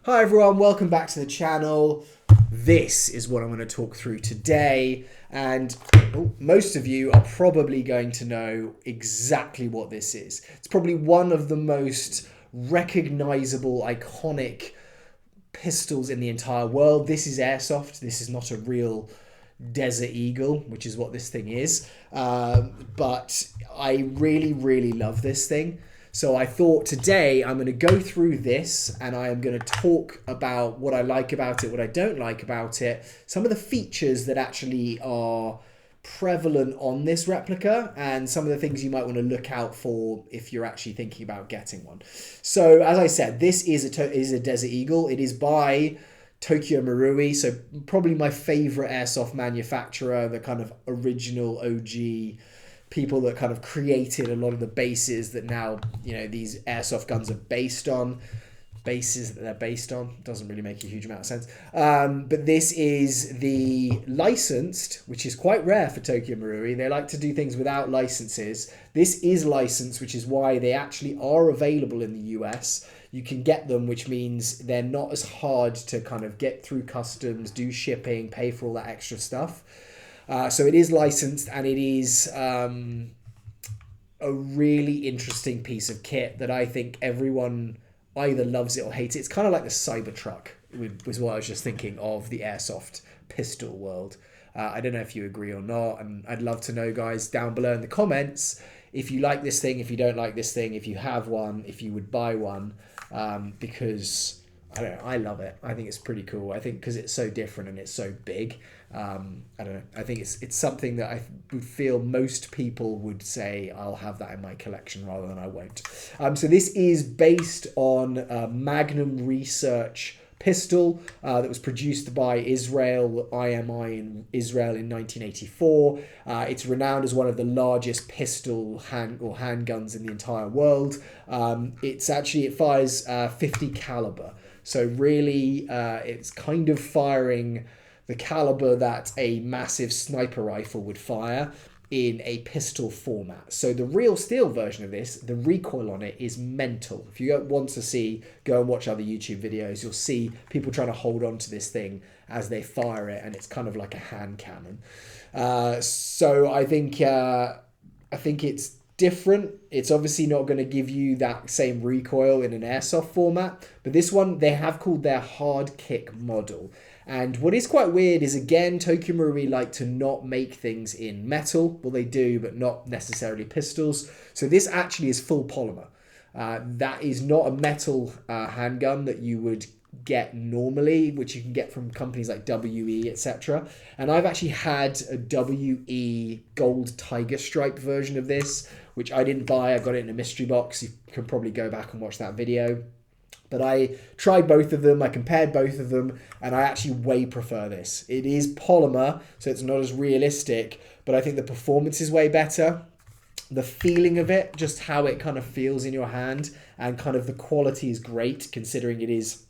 Hi everyone, welcome back to the channel. This is what I'm going to talk through today, and most of you are probably going to know exactly what this is. It's probably one of the most recognizable, iconic pistols in the entire world. This is Airsoft. This is not a real Desert Eagle, which is what this thing is, but I really love this thing. So I thought today I'm going to go through this and I am going to talk about what I like about it, what I don't like about it, some of the features that actually are prevalent on this replica, and some of the things you might want to look out for if you're actually thinking about getting one. So as I said, this is a Desert Eagle. It is by Tokyo Marui, so probably my favorite airsoft manufacturer, the kind of original OG people that kind of created a lot of the bases that now, you know, these airsoft guns are based on. Bases that they're based on doesn't really make a huge amount of sense. But this is the licensed, which is quite rare for Tokyo Marui. They like to do things without licenses. This is licensed, which is why they actually are available in the US. You can get them, which means they're not as hard to kind of get through customs, do shipping, pay for all that extra stuff. So it is licensed, and it is a really interesting piece of kit that I think everyone either loves it or hates it. It's kind of like the Cybertruck, was what I was just thinking of the airsoft pistol world. I don't know if you agree or not, and I'd love to know, guys, down below in the comments, if you like this thing, if you don't like this thing, if you have one, if you would buy one, because I don't know, I love it. I think it's pretty cool. I think because it's so different and it's so big. I don't know. I think it's something that I would feel most people would say I'll have that in my collection rather than I won't. So this is based on a Magnum Research pistol that was produced by Israel, IMI in Israel in 1984. It's renowned as one of the largest pistol handguns in the entire world. It fires 50 caliber. So really, it's kind of firing the caliber that a massive sniper rifle would fire in a pistol format. So the real steel version of this, the recoil on it is mental. If you want to see, go and watch other YouTube videos, you'll see people trying to hold on to this thing as they fire it, and it's kind of like a hand cannon. So I think it's different. It's obviously not going to give you that same recoil in an airsoft format, but this one they have called their hard kick model. And what is quite weird is, again, Tokyo Marui like to not make things in metal. Well, they do, but not necessarily pistols. So this actually is full polymer. That is not a metal handgun that you would get normally, which you can get from companies like WE, etc. And I've actually had a WE gold tiger stripe version of this, which I didn't buy. I got it in a mystery box. You can probably go back and watch that video. But I tried both of them, I compared both of them, and I actually way prefer this. It is polymer, so it's not as realistic, but I think the performance is way better. The feeling of it, just how it kind of feels in your hand, and kind of the quality is great, considering it is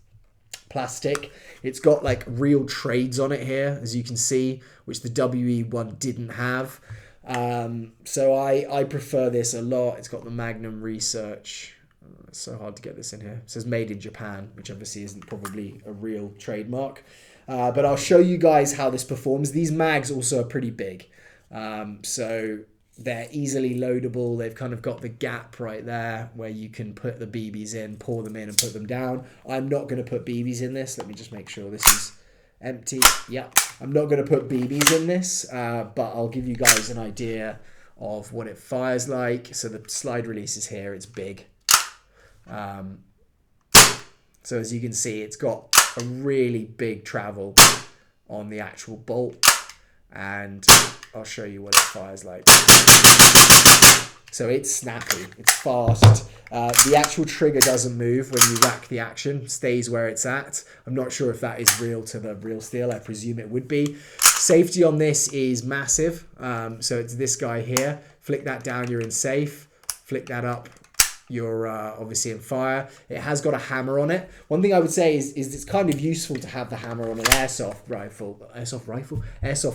plastic. It's got like real trades on it here, as you can see, which the WE one didn't have. So I prefer this a lot. It's got the Magnum Research. It's so hard to get this in here. It says made in Japan, which obviously isn't probably a real trademark. But I'll show you guys how this performs. These mags also are pretty big. So they're easily loadable. They've kind of got the gap right there where you can put the BBs in, pour them in and put them down. I'm not going to put BBs in this. Let me just make sure this is empty. Yeah, I'm not going to put BBs in this, but I'll give you guys an idea of what it fires like. So the slide release is here. It's big. So as you can see, it's got a really big travel on the actual bolt, and I'll show you what it fires like. So it's snappy, it's fast. The actual trigger doesn't move when you whack the action, stays where it's at. I'm not sure if that is real to the real steel. I presume it would be. Safety on this is massive. So it's this guy here. Flick that down, you're in safe. Flick that up, you're obviously in fire. It has got a hammer on it. One thing I would say is it's kind of useful to have the hammer on an airsoft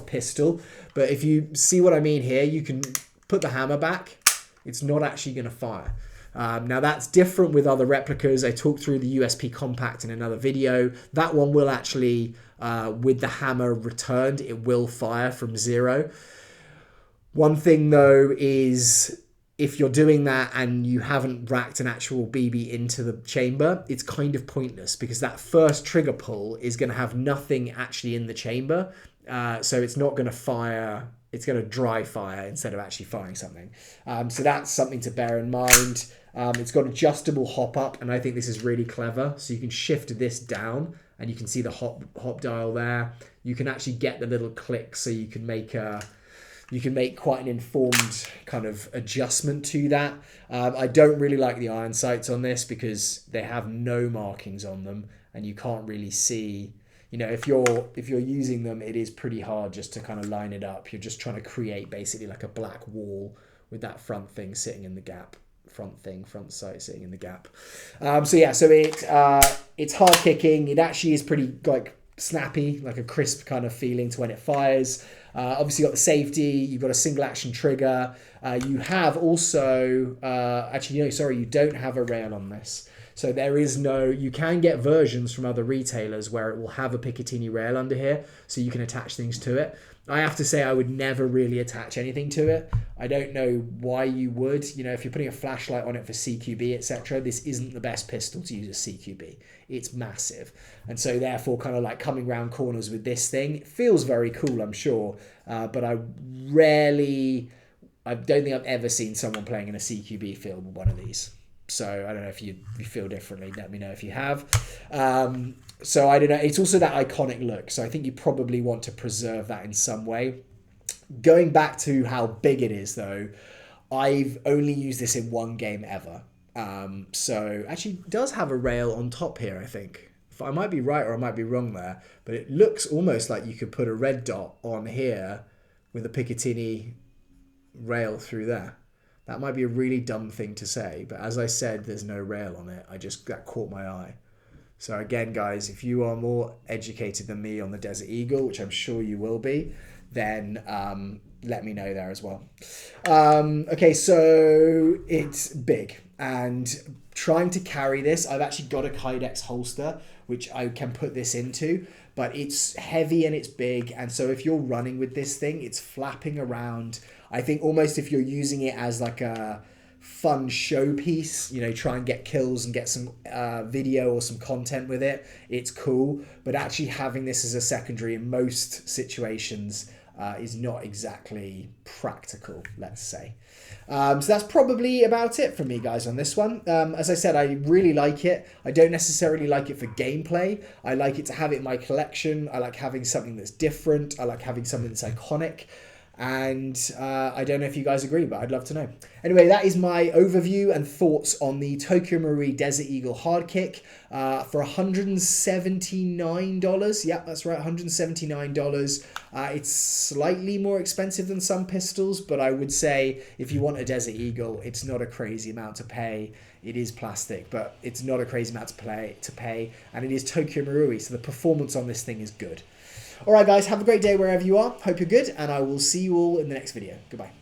pistol. But if you see what I mean here, you can put the hammer back. It's not actually going to fire. Now that's different with other replicas. I talked through the USP Compact in another video. That one will actually, with the hammer returned, it will fire from 0. One thing though is if you're doing that and you haven't racked an actual BB into the chamber, it's kind of pointless because that first trigger pull is going to have nothing actually in the chamber. So it's not going to fire, it's going to dry fire instead of actually firing something. So that's something to bear in mind. It's got adjustable hop up, and I think this is really clever. So you can shift this down and you can see the hop dial there. You can actually get the little click so you can make quite an informed kind of adjustment to that. I don't really like the iron sights on this because they have no markings on them and you can't really see, you know, if you're using them, it is pretty hard just to kind of line it up. You're just trying to create basically like a black wall with that front thing sitting in the gap. Front sight sitting in the gap. So it's hard kicking. It actually is pretty like snappy, like a crisp kind of feeling to when it fires. Obviously, you've got the safety. You've got a single action trigger. You have also you don't have a rail on this. So there is no, you can get versions from other retailers where it will have a Picatinny rail under here, so you can attach things to it. I have to say I would never really attach anything to it. I don't know why you would. You know, if you're putting a flashlight on it for CQB, etc., this isn't the best pistol to use as CQB. It's massive. And so therefore kind of like coming round corners with this thing, it feels very cool, I'm sure. But I don't think I've ever seen someone playing in a CQB field with one of these. So I don't know if you feel differently. Let me know if you have. So I don't know. It's also that iconic look. So I think you probably want to preserve that in some way. Going back to how big it is, though, I've only used this in one game ever. So actually it does have a rail on top here, I think. I might be right or I might be wrong there. But it looks almost like you could put a red dot on here with a Picatinny rail through there. That might be a really dumb thing to say, but as I said, there's no rail on it. That caught my eye. So again, guys, if you are more educated than me on the Desert Eagle, which I'm sure you will be, then let me know there as well. Okay, so it's big. And trying to carry this, I've actually got a Kydex holster, which I can put this into, but it's heavy and it's big. And so if you're running with this thing, it's flapping around. I think almost if you're using it as like a fun showpiece, you know, try and get kills and get some video or some content with it, it's cool. But actually having this as a secondary in most situations is not exactly practical, let's say. So that's probably about it from me, guys, on this one. As I said, I really like it. I don't necessarily like it for gameplay. I like it to have it in my collection. I like having something that's different. I like having something that's iconic. And I don't know if you guys agree, but I'd love to know. Anyway, that is my overview and thoughts on the Tokyo Marui Desert Eagle hard kick for $179. Yeah, that's right, $179. It's slightly more expensive than some pistols, but I would say if you want a Desert Eagle, it's not a crazy amount to pay. It is plastic, but it's not a crazy amount to pay. And it is Tokyo Marui, so the performance on this thing is good. All right, guys, have a great day wherever you are. Hope you're good, and I will see you all in the next video. Goodbye.